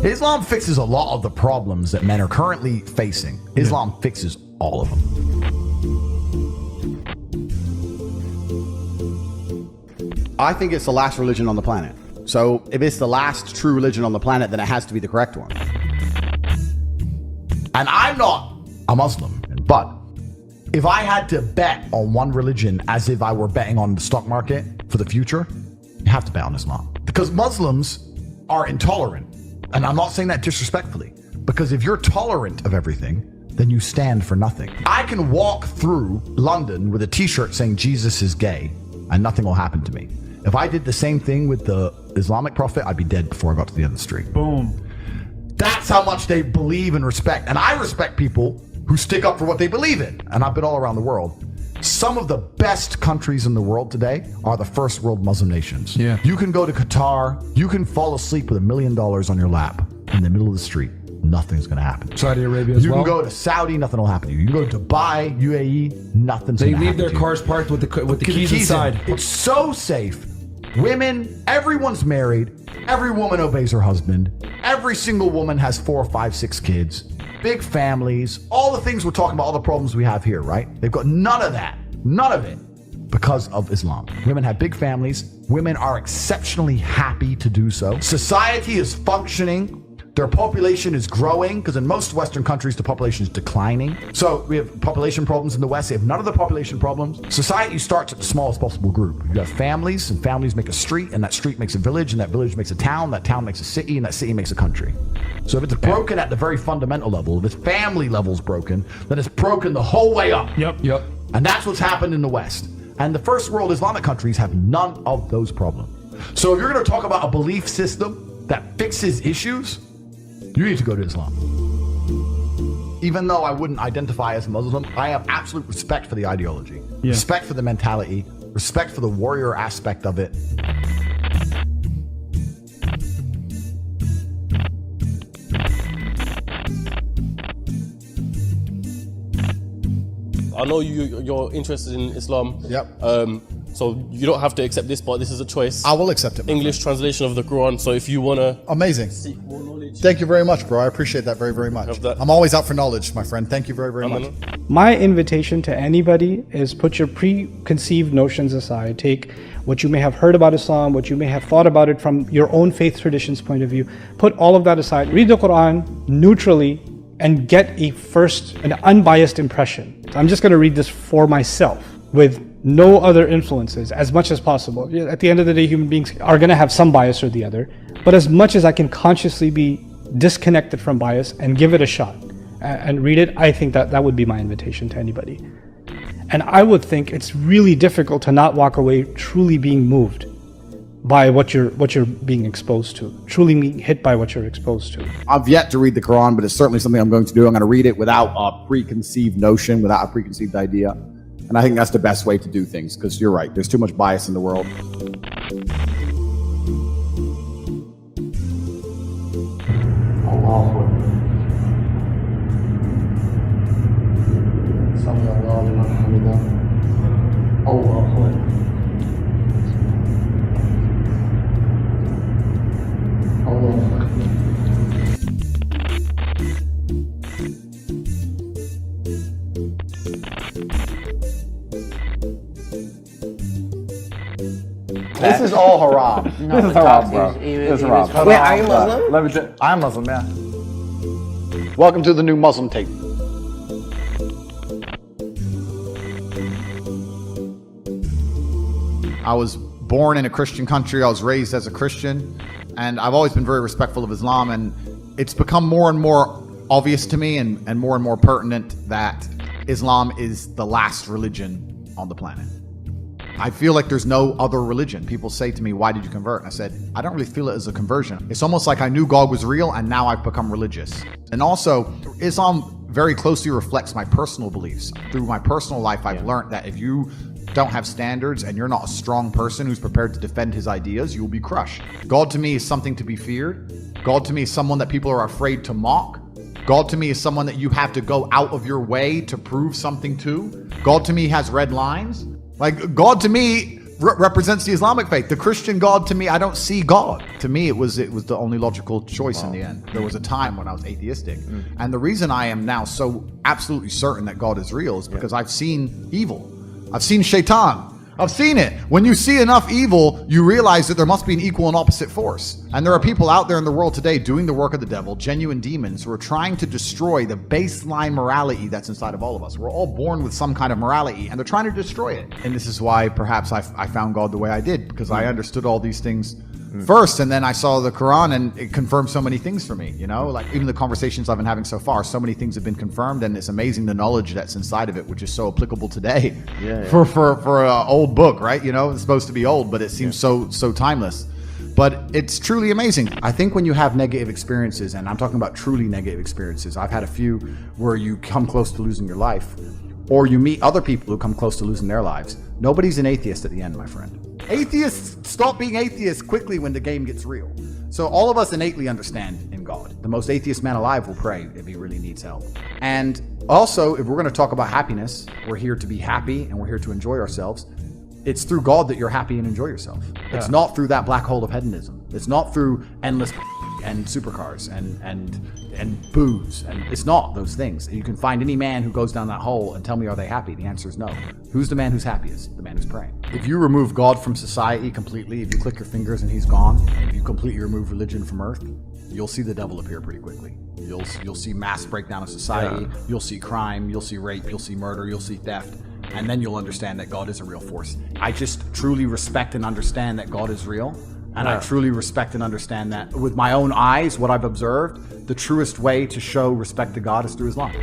Islam fixes a lot of the problems that men are currently facing. Islam fixes all of them. I think it's the last religion on the planet. So if it's the last true religion on the planet, then it has to be the correct one. And I'm not a Muslim, but if I had to bet on one religion as if I were betting on the stock market for the future, you have to bet on Islam. Because Muslims are intolerant. And I'm not saying that disrespectfully. Because if you're tolerant of everything, then you stand for nothing. I can walk through London with a t-shirt saying Jesus is gay and nothing will happen to me. If I did the same thing with the Islamic prophet, I'd be dead before I got to the end of the street. Boom. That's how much they believe and respect. And I respect people who stick up for what they believe in. And I've been all around the world. Some of the best countries in the world today are the first world Muslim nations. Yeah. You can go to Qatar, you can fall asleep with $1 million on your lap in the middle of the street. Nothing's going to happen. Saudi Arabia as You well. can go to Saudi, nothing will happen to you. You can go to Dubai, UAE, nothing's They going to happen. leave their to you. cars parked with the keys inside. It's so safe. Women, everyone's married. Every woman obeys her husband. Every single woman has 4, 5, 6 kids. Big families. All the things we're talking about, all the problems we have here, right? They've got none of that. None of it. Because of Islam. Women have big families. Women are exceptionally happy to do so. Society is functioning. Their population is growing, because in most Western countries, the population is declining. So we have population problems in the West. They have none of the population problems. Society starts at the smallest possible group. You have families, and families make a street, and that street makes a village, and that village makes a town, that town makes a city, and that city makes a country. So if it's broken at the very fundamental level, if its family level is broken, then it's broken the whole way up. Yep. And that's what's happened in the West. And the first world Islamic countries have none of those problems. So if you're going to talk about a belief system that fixes issues, you need to go to Islam. Even though I wouldn't identify as a Muslim, I have absolute respect for the ideology, respect for the mentality, respect for the warrior aspect of it. I know you're interested in Islam. Yep. So you don't have to accept this, but this is a choice. I will accept it. my English translation of the Quran. So if you wanna friend. Amazing. seek more knowledge, Thank you very much, bro. I appreciate that very, very much. Have that. I'm always out for knowledge, my friend. Thank you very, very much. My invitation to anybody is put your preconceived notions aside. Take what you may have heard about Islam, what you may have thought about it from your own faith tradition's point of view. Put all of that aside. Read the Quran neutrally and get an unbiased impression. I'm just going to read this for myself with no other influences as much as possible. At the end of the day, human beings are going to have some bias or the other, but as much as I can consciously be disconnected from bias and give it a shot and read it, I think that would be my invitation to anybody. And I would think it's really difficult to not walk away truly being moved by what you're being exposed to, truly being hit by what you're exposed to. I've yet to read the Quran, but it's certainly something I'm going to do. I'm going to read it without a preconceived notion, without a preconceived idea. And I think that's the best way to do things, because you're right. There's too much bias in the world. This is all haram. This is haram, bro. This is haram. Wait, are you Muslim? Let me I'm Muslim, yeah. Welcome to the new Muslim Tate. I was born in a Christian country. I was raised as a Christian, and I've always been very respectful of Islam, and it's become more and more obvious to me and more pertinent that Islam is the last religion on the planet. I feel like there's no other religion. People say to me, why did you convert? And I said, I don't really feel it as a conversion. It's almost like I knew God was real and now I've become religious. And also, Islam very closely reflects my personal beliefs. Through my personal life, I've learned that if you don't have standards and you're not a strong person who's prepared to defend his ideas, you will be crushed. God to me is something to be feared. God to me is someone that people are afraid to mock. God to me is someone that you have to go out of your way to prove something to. God to me has red lines. Like, God to me represents the Islamic faith. The Christian God, to me, I don't see God. To me, it was the only logical choice in the end. There was a time when I was atheistic. And the reason I am now so absolutely certain that God is real is because I've seen evil. I've seen shaitan. I've seen it. When you see enough evil, you realize that there must be an equal and opposite force. And there are people out there in the world today doing the work of the devil, genuine demons, who are trying to destroy the baseline morality that's inside of all of us. We're all born with some kind of morality, and they're trying to destroy it. And this is why perhaps I found God the way I did, because I understood all these things first, and then I saw the Quran, and it confirmed so many things for me, you know, like even the conversations I've been having so far, so many things have been confirmed, and it's amazing the knowledge that's inside of it, which is so applicable today for an old book, right? You know, it's supposed to be old, but it seems so timeless. But it's truly amazing. I think when you have negative experiences, and I'm talking about truly negative experiences, I've had a few where you come close to losing your life, or you meet other people who come close to losing their lives. Nobody's an atheist at the end, my friend. Atheists stop being atheists quickly when the game gets real. So all of us innately understand in God. The most atheist man alive will pray if he really needs help. And also, if we're going to talk about happiness, we're here to be happy and we're here to enjoy ourselves. It's through God that you're happy and enjoy yourself. It's not through that black hole of hedonism. It's not through endless and supercars and booze. And it's not those things. You can find any man who goes down that hole and tell me, are they happy? The answer is no. Who's the man who's happiest? The man who's praying. If you remove God from society completely, if you click your fingers and he's gone, and if you completely remove religion from earth, you'll see the devil appear pretty quickly. You'll see mass breakdown of society. You'll see crime. You'll see rape. You'll see murder. You'll see theft. And then you'll understand that God is a real force. I just truly respect and understand that God is real. And I truly respect and understand that with my own eyes, what I've observed, the truest way to show respect to God is through Islam.